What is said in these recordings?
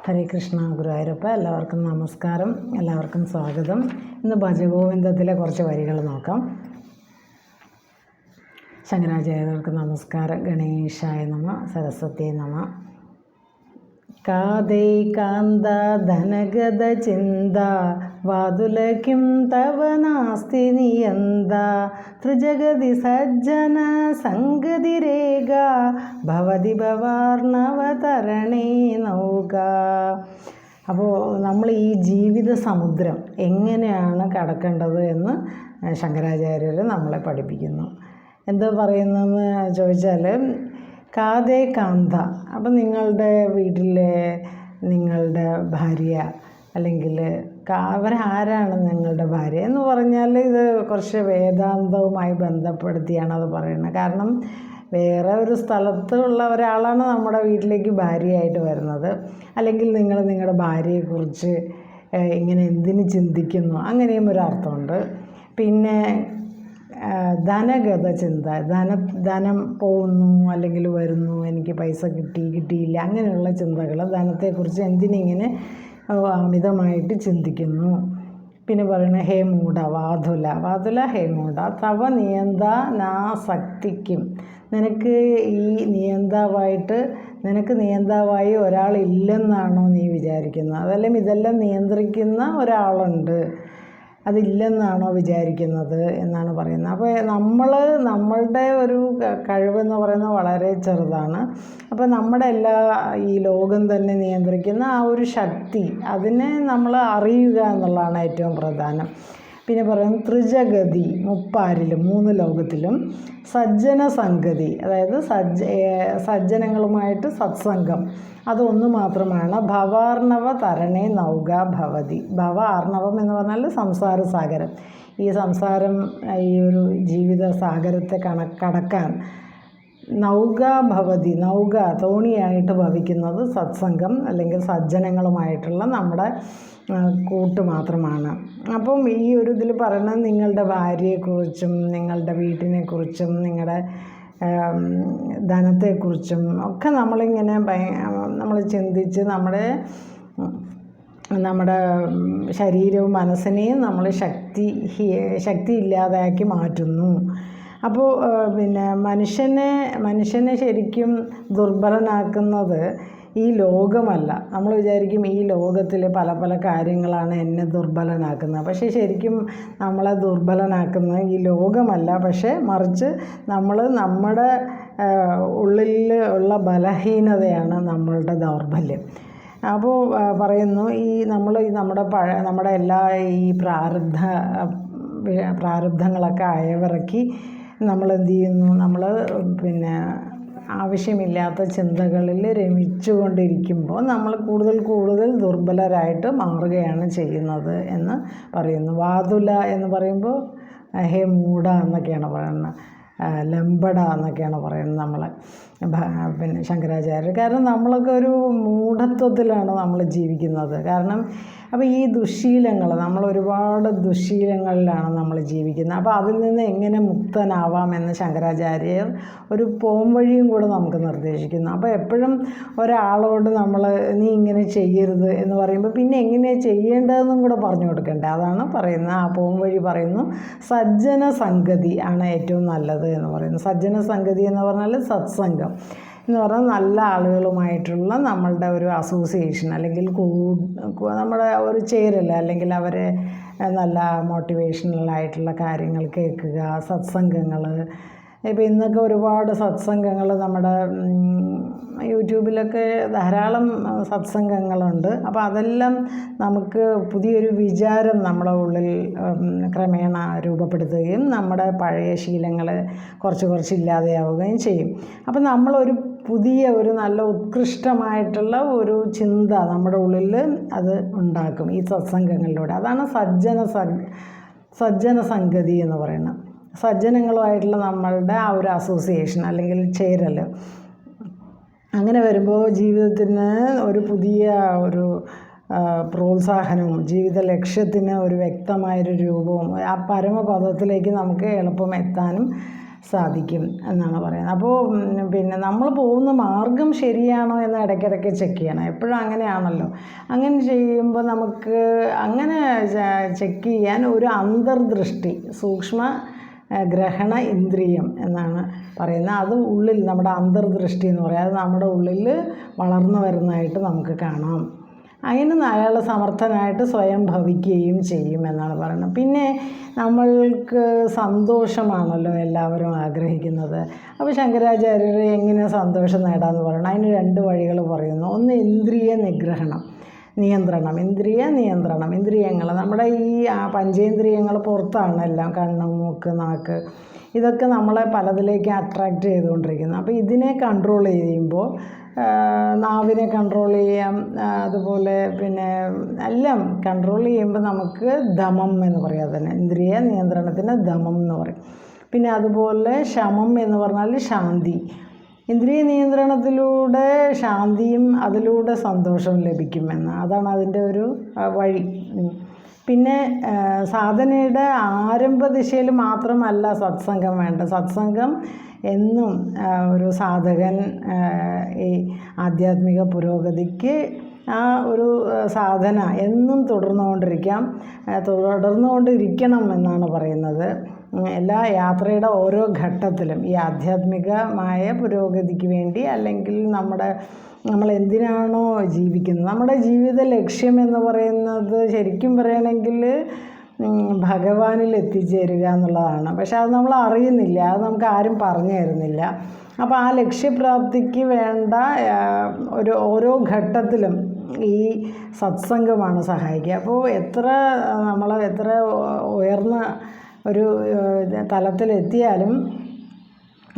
ഹരേ കൃഷ്ണ ഗുരുവായൂരപ്പ. എല്ലാവർക്കും നമസ്കാരം, എല്ലാവർക്കും സ്വാഗതം. ഇന്ന് ഭജഗോവിന്ദത്തിലെ കുറച്ച് വരികൾ നോക്കാം. ശങ്കരാചാര്യർക്ക് നമസ്കാരം. ഗണേശായ നമ, സരസ്വതി നമ. കാതൈ കാന്ത ധനഗത ചിന്ത വാതുലകിം തവ നാസ്തി നിയന്ത ത്രിജഗതി സജ്ജന സംഗതിരേഖ ഭവതി ഭവാർണവതരണേ നൗക. അപ്പോൾ നമ്മൾ ഈ ജീവിത സമുദ്രം എങ്ങനെയാണ് കടക്കേണ്ടത് എന്ന് ശങ്കരാചാര്യർ നമ്മളെ പഠിപ്പിക്കുന്നു. എന്താ പറയുന്നതെന്ന് ചോദിച്ചാൽ, കാതേ കാന്ത. അപ്പം നിങ്ങളുടെ വീട്ടിലെ നിങ്ങളുടെ ഭാര്യ അല്ലെങ്കിൽ അവരാരാണ് നിങ്ങളുടെ ഭാര്യ എന്ന് പറഞ്ഞാൽ, ഇത് കുറച്ച് വേദാന്തവുമായി ബന്ധപ്പെടുത്തിയാണ് അത് പറയുന്നത്. കാരണം വേറെ ഒരു സ്ഥലത്ത് ഉള്ള ഒരാളാണ് നമ്മുടെ വീട്ടിലേക്ക് ഭാര്യയായിട്ട് വരുന്നത്. അല്ലെങ്കിൽ നിങ്ങൾ നിങ്ങളുടെ ഭാര്യയെക്കുറിച്ച് ഇങ്ങനെ എന്തിന് ചിന്തിക്കുന്നു, അങ്ങനെയും ഒരു അർത്ഥമുണ്ട്. പിന്നെ ധനഗത ചിന്ത, ധനം പോകുന്നു അല്ലെങ്കിൽ വരുന്നു, എനിക്ക് പൈസ കിട്ടിയില്ല, അങ്ങനെയുള്ള ചിന്തകൾ, ധനത്തെക്കുറിച്ച് എന്തിനിങ്ങനെ അമിതമായിട്ട് ചിന്തിക്കുന്നു. പിന്നെ പറയുന്നത് ഹേ മൂഢ വാതുല ഹേ മൂഢ തവ നിയന്ത നാസക്തിക്കും. നിനക്ക് നിയന്താവായി ഒരാളില്ലെന്നാണോ നീ വിചാരിക്കുന്നത്? അതല്ലെങ്കിൽ ഇതെല്ലാം നിയന്ത്രിക്കുന്ന ഒരാളുണ്ട്, അതില്ലെന്നാണോ വിചാരിക്കുന്നത് എന്നാണ് പറയുന്നത്. അപ്പോൾ നമ്മളുടെ ഒരു കഴിവെന്ന് പറയുന്നത് വളരെ ചെറുതാണ്. അപ്പോൾ നമ്മുടെ ഈ ലോകം തന്നെ നിയന്ത്രിക്കുന്ന ആ ഒരു ശക്തി, അതിനെ നമ്മൾ അറിയുക എന്നുള്ളതാണ് ഏറ്റവും പ്രധാനം. പിന്നെ പറയുന്നത് ത്രിജഗതി, മുപ്പാരിലും 3 ലോകത്തിലും സജ്ജന സംഗതി, അതായത് സജ്ജനങ്ങളുമായിട്ട് സത്സംഗം, അതൊന്നു മാത്രമാണ്. ഭവാർണവ തരണേ നൗക ഭവതി. ഭവ ആർണവം എന്ന് പറഞ്ഞാൽ സംസാര സാഗരം. ഈ ഒരു ജീവിത സാഗരത്തെ കടക്കാൻ നൗക ഭവതി, നൗക തോണിയായിട്ട് ഭവിക്കുന്നത് സത്സംഗം അല്ലെങ്കിൽ സജ്ജനങ്ങളുമായിട്ടുള്ള നമ്മുടെ കൂട്ട് മാത്രമാണ്. അപ്പം ഈ ഒരു ഇതിൽ പറയുന്നത് നിങ്ങളുടെ ഭാര്യയെക്കുറിച്ചും നിങ്ങളുടെ വീട്ടിനെക്കുറിച്ചും നിങ്ങളുടെ ധനത്തെക്കുറിച്ചും ഒക്കെ നമ്മളിങ്ങനെ നമ്മൾ ചിന്തിച്ച് നമ്മുടെ ശരീരവും മനസ്സിനെയും നമ്മൾ ശക്തി ഇല്ലാതാക്കി മാറ്റുന്നു. അപ്പോൾ പിന്നെ മനുഷ്യനെ ശരിക്കും ദുർബലനാക്കുന്നത് ഈ ലോകമല്ല. നമ്മൾ വിചാരിക്കും ഈ ലോകത്തിൽ പല കാര്യങ്ങളാണ് എന്നെ ദുർബലനാക്കുന്നത്. പക്ഷേ ശരിക്കും നമ്മളെ ദുർബലനാക്കുന്നത് ഈ ലോകമല്ല, പക്ഷേ മറിച്ച് നമ്മുടെ ഉള്ളിൽ ഉള്ള ബലഹീനതയാണ് നമ്മളുടെ ദൗർബല്യം. അപ്പോൾ പറയുന്നു നമ്മുടെ എല്ലാ ഈ പ്രാരബ്ധങ്ങളൊക്കെ അയവിറക്കി നമ്മളെന്ത് ചെയ്യുന്നു, പിന്നെ ആവശ്യമില്ലാത്ത ചിന്തകളിൽ രമിച്ചുകൊണ്ടിരിക്കുമ്പോൾ നമ്മൾ കൂടുതൽ ദുർബലരായിട്ട് മാറുകയാണ് ചെയ്യുന്നത് എന്ന് പറയുന്നു. വാതുല എന്ന് പറയുമ്പോൾ ഹേ മൂഢ എന്നൊക്കെയാണ് പറയുന്നത്, ലംബട എന്നൊക്കെയാണ് പറയുന്നത് നമ്മളെ പിന്നെ ശങ്കരാചാര്യർ. കാരണം നമ്മളൊക്കെ ഒരു മൂഢത്വത്തിലാണ് നമ്മൾ ജീവിക്കുന്നത്. കാരണം അപ്പോൾ ഈ ദുശ്ശീലങ്ങൾ, ഒരുപാട് ദുശ്ശീലങ്ങളിലാണ് നമ്മൾ ജീവിക്കുന്നത്. അപ്പോൾ അതിൽ നിന്ന് എങ്ങനെ മുക്തനാവാമെന്ന് ശങ്കരാചാര്യർ ഒരു പോംവഴിയും കൂടെ നമുക്ക് നിർദ്ദേശിക്കുന്നു. അപ്പോൾ എപ്പോഴും ഒരാളോട് നീ ഇങ്ങനെ ചെയ്യരുത് എന്ന് പറയുമ്പോൾ പിന്നെ എങ്ങനെയാണ് ചെയ്യേണ്ടതെന്നും കൂടെ പറഞ്ഞു കൊടുക്കണ്ടേ, അതാണ് പറയുന്നത്. ആ പോംവഴി പറയുന്നു സജ്ജന സംഗതി ആണ് ഏറ്റവും നല്ലത് എന്ന് പറയുന്നു. സജ്ജന സംഗതി എന്ന് പറഞ്ഞാൽ സത്സംഗം എന്ന് പറഞ്ഞാൽ നല്ല ആളുകളുമായിട്ടുള്ള നമ്മളുടെ ഒരു അസോസിയേഷൻ, അല്ലെങ്കിൽ നമ്മുടെ ഒരു ചേരൽ, അല്ലെങ്കിൽ അവരെ നല്ല മോട്ടിവേഷണലായിട്ടുള്ള കാര്യങ്ങൾ കേൾക്കുക, സത്സംഗങ്ങൾ. ഇപ്പോൾ ഇന്നൊക്കെ ഒരുപാട് സത്സംഗങ്ങൾ നമ്മുടെ യൂട്യൂബിലൊക്കെ ധാരാളം സത്സംഗങ്ങളുണ്ട്. അപ്പോൾ അതെല്ലാം നമുക്ക് പുതിയൊരു വിചാരം നമ്മുടെ ഉള്ളിൽ ക്രമേണ രൂപപ്പെടുത്തുകയും നമ്മുടെ പഴയ ശീലങ്ങൾ കുറച്ച് ഇല്ലാതെയാവുകയും ചെയ്യും. അപ്പോൾ നമ്മളൊരു ഒരു നല്ല ഉത്കൃഷ്ടമായിട്ടുള്ള ഒരു ചിന്ത നമ്മുടെ ഉള്ളിൽ അത് ഉണ്ടാക്കും ഈ സത്സംഗങ്ങളിലൂടെ. അതാണ് സജ്ജന സംഗതി എന്ന് പറയുന്നത്. സജ്ജനങ്ങളുമായിട്ടുള്ള നമ്മളുടെ ആ ഒരു അസോസിയേഷൻ അല്ലെങ്കിൽ ചേരൽ. അങ്ങനെ വരുമ്പോൾ ജീവിതത്തിന് ഒരു പുതിയ പ്രോത്സാഹനവും ജീവിത ലക്ഷ്യത്തിന് ഒരു വ്യക്തമായൊരു രൂപവും ആ പരമപദത്തിലേക്ക് നമുക്ക് എളുപ്പം എത്താനും സാധിക്കും എന്നാണ് പറയുന്നത്. അപ്പോൾ പിന്നെ നമ്മൾ പോകുന്ന മാർഗം ശരിയാണോ എന്ന് ഇടയ്ക്കിടയ്ക്ക് ചെക്ക് ചെയ്യണം. എപ്പോഴും അങ്ങനെയാണല്ലോ. അങ്ങനെ ചെയ്യുമ്പോൾ നമുക്ക് അങ്ങനെ ചെക്ക് ചെയ്യാൻ ഒരു അന്തർദൃഷ്ടി, സൂക്ഷ്മ ഗ്രഹണ ഇന്ദ്രിയം എന്നാണ് പറയുന്നത്. അത് ഉള്ളിൽ നമ്മുടെ അന്തർദൃഷ്ടി എന്ന് പറയുന്നത് അത് നമ്മുടെ ഉള്ളിൽ വളർന്നു വരുന്നതായിട്ട് നമുക്ക് കാണാം. അതിന് അയാൾ സമർത്ഥനായിട്ട് സ്വയം ഭവിക്കുകയും ചെയ്യും എന്നാണ് പറയുന്നത്. പിന്നെ നമ്മൾക്ക് സന്തോഷമാണല്ലോ എല്ലാവരും ആഗ്രഹിക്കുന്നത്. അപ്പോൾ ശങ്കരാചാര്യർ എങ്ങനെ സന്തോഷം നേടാമെന്ന് പറയണം. അതിന് 2 വഴികൾ പറയുന്നു. ഒന്ന് ഇന്ദ്രിയ നിയന്ത്രണം. ഇന്ദ്രിയങ്ങൾ നമ്മുടെ ഈ പഞ്ചേന്ദ്രിയങ്ങൾ പുറത്താണ് എല്ലാം. കണ്ണ്, മൂക്ക്, നാക്ക്, ഇതൊക്കെ നമ്മളെ പലതിലേക്ക് അട്രാക്റ്റ് ചെയ്തുകൊണ്ടിരിക്കുന്നു. അപ്പോൾ ഇതിനെ കൺട്രോൾ ചെയ്യുമ്പോൾ നാവിനെ കൺട്രോൾ ചെയ്യാം. അതുപോലെ പിന്നെ എല്ലാം കൺട്രോൾ ചെയ്യുമ്പോൾ നമുക്ക് ദമം എന്ന് പറയാം. തന്നെ ഇന്ദ്രിയ നിയന്ത്രണത്തിന് ദമം എന്ന് പറയും. പിന്നെ അതുപോലെ ശമം എന്ന് പറഞ്ഞാൽ ശാന്തി. ഇന്ദ്രിയ നിയന്ത്രണത്തിലൂടെ ശാന്തിയും അതിലൂടെ സന്തോഷവും ലഭിക്കുമെന്ന്. അതാണ് അതിൻ്റെ ഒരു വഴി. പിന്നെ സാധനയുടെ ആരംഭ ദിശയിൽ മാത്രമല്ല സത്സംഗം വേണ്ട. സത്സംഗം എന്നും ഒരു സാധകൻ ഈ ആധ്യാത്മിക പുരോഗതിക്ക് ആ ഒരു സാധന എന്നും തുടർന്നുകൊണ്ടിരിക്കണം എന്നാണ് പറയുന്നത്. എല്ലാ യാത്രയുടെ ഓരോ ഘട്ടത്തിലും ഈ ആധ്യാത്മികമായ പുരോഗതിക്ക് വേണ്ടി, അല്ലെങ്കിൽ നമ്മൾ എന്തിനാണോ ജീവിക്കുന്നത്, നമ്മുടെ ജീവിത ലക്ഷ്യം എന്ന് പറയുന്നത് ശരിക്കും പറയണമെങ്കിൽ ഭഗവാനിൽ എത്തിച്ചേരുക എന്നുള്ളതാണ്. പക്ഷെ അത് നമ്മൾ അറിയുന്നില്ല, അത് നമുക്ക് ആരും പറഞ്ഞു തരുന്നില്ല. അപ്പോൾ ആ ലക്ഷ്യപ്രാപ്തിക്ക് വേണ്ട ഓരോ ഘട്ടത്തിലും ഈ സത്സംഗമാണ് സഹായിക്കുക. അപ്പോൾ എത്ര ഉയർന്ന ഒരു തലത്തിലെത്തിയാലും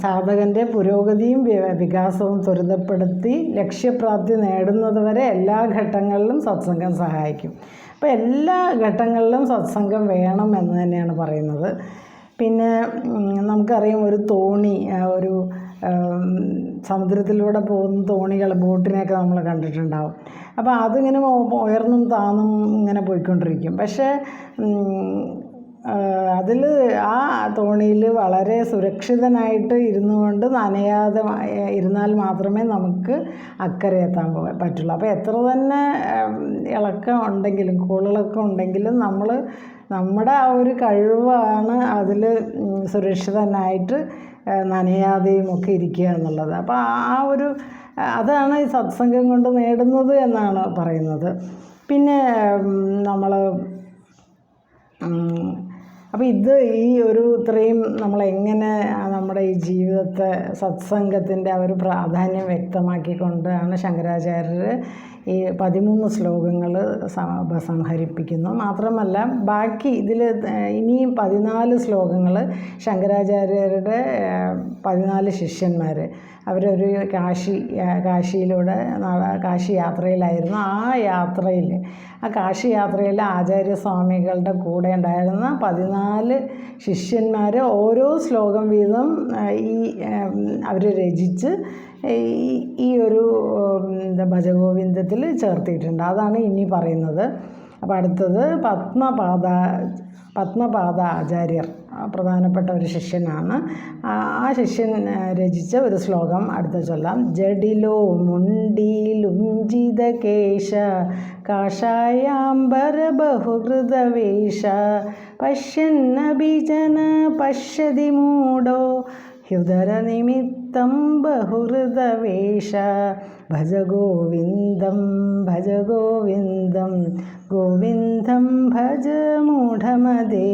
സാധകൻ്റെ പുരോഗതിയും വികാസവും ത്വരിതപ്പെടുത്തി ലക്ഷ്യപ്രാപ്തി നേടുന്നത് വരെ എല്ലാ ഘട്ടങ്ങളിലും സത്സംഗം സഹായിക്കും. അപ്പോൾ എല്ലാ ഘട്ടങ്ങളിലും സത്സംഗം വേണം എന്ന് തന്നെയാണ് പറയുന്നത്. പിന്നെ നമുക്കറിയാം, ഒരു തോണി, ഒരു സമുദ്രത്തിലൂടെ പോകുന്ന തോണികൾ, ബോട്ടിനെയൊക്കെ നമ്മൾ കണ്ടിട്ടുണ്ടാവും. അപ്പോൾ അതിങ്ങനെ ഉയർന്നും താന്നും ഇങ്ങനെ പോയിക്കൊണ്ടിരിക്കും. പക്ഷേ അതിൽ ആ തോണിയിൽ വളരെ സുരക്ഷിതനായിട്ട് ഇരുന്നുകൊണ്ട് നനയാതെ ഇരുന്നാൽ മാത്രമേ നമുക്ക് അക്കരെ എത്താൻ പറ്റുള്ളൂ. അപ്പോൾ എത്ര തന്നെ ഇളക്കം ഉണ്ടെങ്കിലും കോളിളക്കം ഉണ്ടെങ്കിലും നമ്മുടെ ആ ഒരു കഴിവാണ് അതിൽ സുരക്ഷിതനായിട്ട് നനയാതെയും ഒക്കെ ഇരിക്കുക എന്നുള്ളത്. അപ്പോൾ അതാണ് ഈ സത്സംഗം കൊണ്ട് നേടുന്നത് എന്നാണ് പറയുന്നത്. പിന്നെ അപ്പോൾ ഈ ഇത്രയും നമ്മളെങ്ങനെ നമ്മുടെ ഈ ജീവിതത്തെ സത്സംഗത്തിൻ്റെ ആ ഒരു പ്രാധാന്യം വ്യക്തമാക്കിക്കൊണ്ടാണ് ശങ്കരാചാര്യർ ഈ 13 ശ്ലോകങ്ങൾ സംഹരിപ്പിക്കുന്നു. മാത്രമല്ല ബാക്കി ഇതിൽ ഇനിയും 14 ശ്ലോകങ്ങൾ ശങ്കരാചാര്യരുടെ 14 ശിഷ്യന്മാർ അവരൊരു കാശിയിലൂടെ കാശി യാത്രയിലായിരുന്നു. ആ കാശി യാത്രയിൽ ആചാര്യസ്വാമികളുടെ കൂടെ ഉണ്ടായിരുന്ന 14 ശിഷ്യന്മാർ ഓരോ ശ്ലോകം വീതം അവർ രചിച്ച് ഈ ഒരു ഭജഗോവിന്ദത്തിൽ ചേർത്തിട്ടുണ്ട്. അതാണ് ഇനി പറയുന്നത്. അപ്പോൾ അടുത്തത് പത്മപാദ ആചാര്യർ പ്രധാനപ്പെട്ട ഒരു ശിഷ്യനാണ്. ആ ശിഷ്യൻ രചിച്ച ഒരു ശ്ലോകം അടുത്ത ചൊല്ലാം. ജഡിലോ മുണ്ടീലുഞ്ചിത കേശ കാഷായാംബര ബഹുകൃതവേഷ പശ്യന്നഭിജന പശ്യതി മൂഢോ ഹ്യുദര നിമിത്തം ബഹുഹൃതവേഷ ഭജ ഗോവിന്ദം ഗോവിന്ദം ഭജ മൂഢമതേ.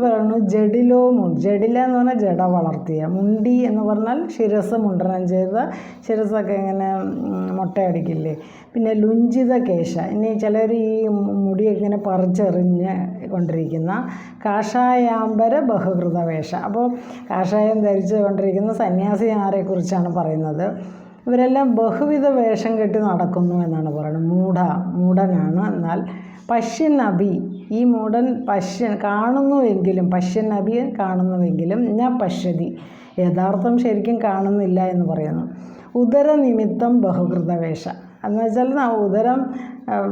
പറഞ്ഞു ജഡിലോ ജഡില എന്ന് പറഞ്ഞാൽ ജട വളർത്തിയ, മുണ്ടി എന്ന് പറഞ്ഞാൽ ശിരസ് മുണ്ടനം ചെയ്ത, ശിരസൊക്കെ ഇങ്ങനെ മുട്ടയടിക്കില്ലേ. പിന്നെ ലുഞ്ചിത കേശ, ഇനി ചിലർ ഈ മുടിയൊക്കെ ഇങ്ങനെ പറിച്ചെറിഞ്ഞ് കൊണ്ടിരിക്കുന്ന. കാഷായാംബര ബഹുകൃതവേഷ, അപ്പോൾ കാഷായം ധരിച്ചു കൊണ്ടിരിക്കുന്ന സന്യാസിമാരെക്കുറിച്ചാണ് പറയുന്നത്. ഇവരെല്ലാം ബഹുവിധ വേഷം കെട്ടി നടക്കുന്നു എന്നാണ് പറയുന്നത്. മൂഢനാണ്. എന്നാൽ പശ്യൻ അഭി, ഈ മൂഢൻ പശ്യൻ അഭി കാണുന്നുവെങ്കിലും പശ്യതി, യഥാർത്ഥം ശരിക്കും കാണുന്നില്ല എന്ന് പറയുന്നു. ഉദര നിമിത്തം ബഹുകൃതവേഷ, എന്ന് വെച്ചാൽ ഉദരം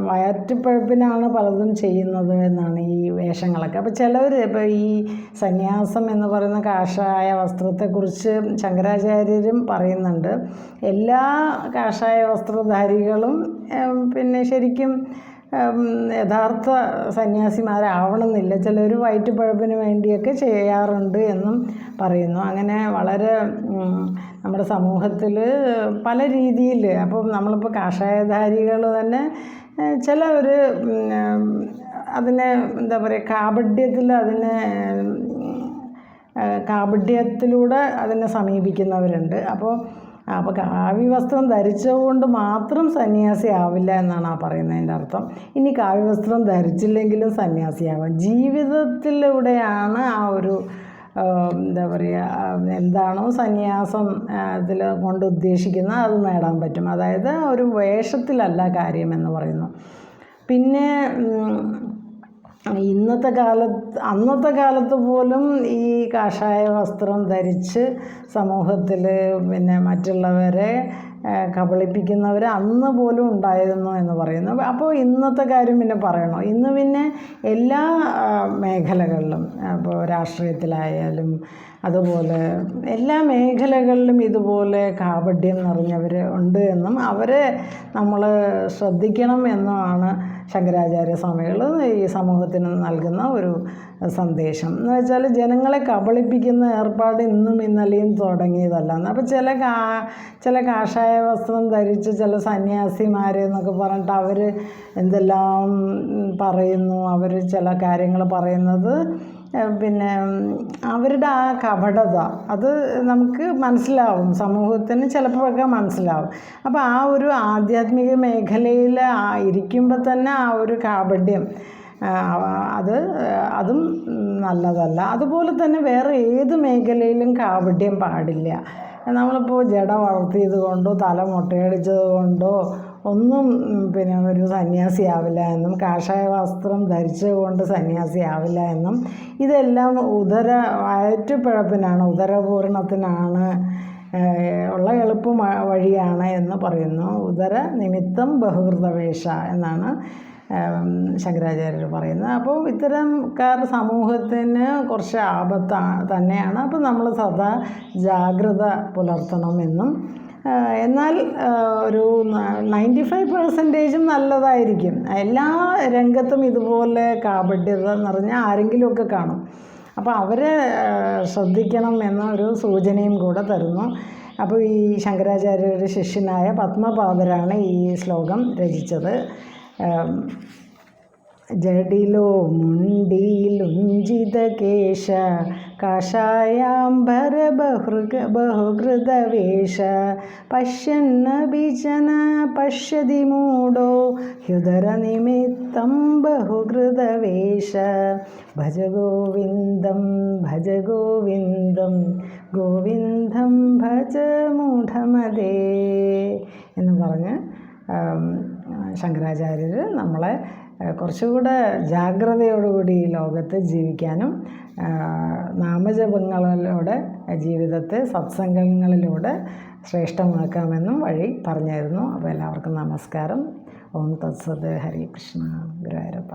വയറ്റിപ്പഴുപ്പിനാണ് പലതും ചെയ്യുന്നത് എന്നാണ് ഈ വേഷങ്ങളൊക്കെ. അപ്പോൾ ചിലവർ ഇപ്പോൾ ഈ സന്യാസം എന്ന് പറയുന്ന കാഷായ വസ്ത്രത്തെക്കുറിച്ച് ശങ്കരാചാര്യരും പറയുന്നുണ്ട്. എല്ലാ കാഷായ വസ്ത്രധാരികളും പിന്നെ ശരിക്കും യഥാർത്ഥ സന്യാസിമാരാവണമെന്നില്ല. ചിലർ വയറ്റിപ്പഴുപ്പിന് വേണ്ടിയൊക്കെ ചെയ്യാറുണ്ട് എന്നും പറയുന്നു. അങ്ങനെ വളരെ നമ്മുടെ സമൂഹത്തിൽ പല രീതിയിൽ, അപ്പം നമ്മളിപ്പോൾ കാഷായധാരികൾ തന്നെ ചിലവർ അതിനെ എന്താ പറയുക, കാപഢ്യത്തിലൂടെ അതിനെ സമീപിക്കുന്നവരുണ്ട്. അപ്പോൾ കാവ്യവസ്ത്രം ധരിച്ചതുകൊണ്ട് മാത്രം സന്യാസി ആവില്ല എന്നാണ് ആ പറയുന്നതിൻ്റെ അർത്ഥം. ഇനി കാവ്യവസ്ത്രം ധരിച്ചില്ലെങ്കിലും സന്യാസിയാവാം. ജീവിതത്തിലൂടെയാണ് ആ ഒരു എന്താ പറയുക, എന്താണോ സന്യാസം ഇതിൽ കൊണ്ട് ഉദ്ദേശിക്കുന്നത് അത് നേടാൻ പറ്റും. അതായത് ഒരു വേഷത്തിലല്ല കാര്യമെന്ന് പറയുന്നു. പിന്നെ അന്നത്തെ കാലത്ത് പോലും ഈ കാഷായ വസ്ത്രം ധരിച്ച് സമൂഹത്തിൽ പിന്നെ മറ്റുള്ളവരെ കബളിപ്പിക്കുന്നവർ അന്ന് പോലും ഉണ്ടായിരുന്നു എന്ന് പറയുന്നു. അപ്പോൾ ഇന്നത്തെ കാര്യം പിന്നെ പറയണോ? ഇന്ന് പിന്നെ എല്ലാ മേഖലകളിലും, ഇപ്പോൾ രാഷ്ട്രീയത്തിലായാലും അതുപോലെ എല്ലാ മേഖലകളിലും ഇതുപോലെ കാപഢ്യം നിറഞ്ഞവർ ഉണ്ട് എന്നും അവരെ നമ്മൾ ശ്രദ്ധിക്കണം എന്നുമാണ് ശങ്കരാചാര്യ സ്വാമികൾ ഈ സമൂഹത്തിന് നൽകുന്ന ഒരു സന്ദേശം. എന്ന് വെച്ചാൽ ജനങ്ങളെ കബളിപ്പിക്കുന്ന ഏർപ്പാട് ഇന്നും ഇന്നലെയും തുടങ്ങിയതല്ല. അപ്പോൾ ചില കാഷായ വസ്ത്രം ധരിച്ച് ചില സന്യാസിമാരെന്നൊക്കെ പറഞ്ഞിട്ട് അവർ എന്തെല്ലാം പറയുന്നു. അവർ ചില കാര്യങ്ങൾ പറയുന്നത് പിന്നെ അവരുടെ ആ കപടത അത് നമുക്ക് മനസ്സിലാവും, സമൂഹത്തിന് ചിലപ്പോഴൊക്കെ മനസ്സിലാവും. അപ്പോൾ ആ ഒരു ആധ്യാത്മിക മേഖലയിൽ ഇരിക്കുമ്പോൾ തന്നെ ആ ഒരു കാപഢ്യം അതും നല്ലതല്ല. അതുപോലെ തന്നെ വേറെ ഏത് മേഖലയിലും കാപഢ്യം പാടില്ല. നമ്മളിപ്പോൾ ജട വളർത്തിയത് കൊണ്ടോ തല മുട്ടയടിച്ചത് കൊണ്ടോ ഒന്നും പിന്നെ ഒരു സന്യാസിയാവില്ല എന്നും, കാഷായ വസ്ത്രം ധരിച്ചത് കൊണ്ട് സന്യാസിയാവില്ല എന്നും, ഇതെല്ലാം വയറ്റുപിഴപ്പിനാണ്, ഉദരപൂരണത്തിനാണ് ഉള്ള എളുപ്പ വഴിയാണ് എന്ന് പറയുന്നു. ഉദര നിമിത്തം ബഹുകൃതവേഷ എന്നാണ് ശങ്കരാചാര്യർ പറയുന്നത്. അപ്പോൾ ഇത്തരംക്കാർ സമൂഹത്തിന് കുറച്ച് തന്നെയാണ്. അപ്പോൾ നമ്മൾ സദാ ജാഗ്രത പുലർത്തണമെന്നും, എന്നാൽ ഒരു 95% നല്ലതായിരിക്കും. എല്ലാ രംഗത്തും ഇതുപോലെ കാപഢ്യത നിറഞ്ഞ ആരെങ്കിലുമൊക്കെ കാണും. അപ്പോൾ അവരെ ശ്രദ്ധിക്കണം എന്നൊരു സൂചനയും കൂടെ തരുന്നു. അപ്പോൾ ഈ ശങ്കരാചാര്യരുടെ ശിഷ്യനായ പത്മപാദരാണ് ഈ ശ്ലോകം രചിച്ചത്. ജഡിലോ മുണ്ടീലുഞ്ചിതകേശ കാഷായാംബര ബഹുകൃതവേഷ പശ്യന്നഭിജന പശ്യതി മൂഢോ ഹ്യുദരനിമിത്തം ബഹുകൃതവേഷ ഭജ ഗോവിന്ദം ഗോവിന്ദം ഭജ മൂഢമതേ എന്ന് പറഞ്ഞ് ശങ്കരാചാര്യർ നമ്മളെ കുറച്ചുകൂടെ ജാഗ്രതയോടുകൂടി ഈ ലോകത്ത് ജീവിക്കാനും നാമജപങ്ങളിലൂടെ ജീവിതത്തെ സത്സംഗങ്ങളിലൂടെ ശ്രേഷ്ഠമാക്കാമെന്നും വഴി പറഞ്ഞായിരുന്നു. അപ്പോൾ എല്ലാവർക്കും നമസ്കാരം. ഓം തത്സത്. ഹരേ കൃഷ്ണ. ഗുരുവായൂരപ്പ.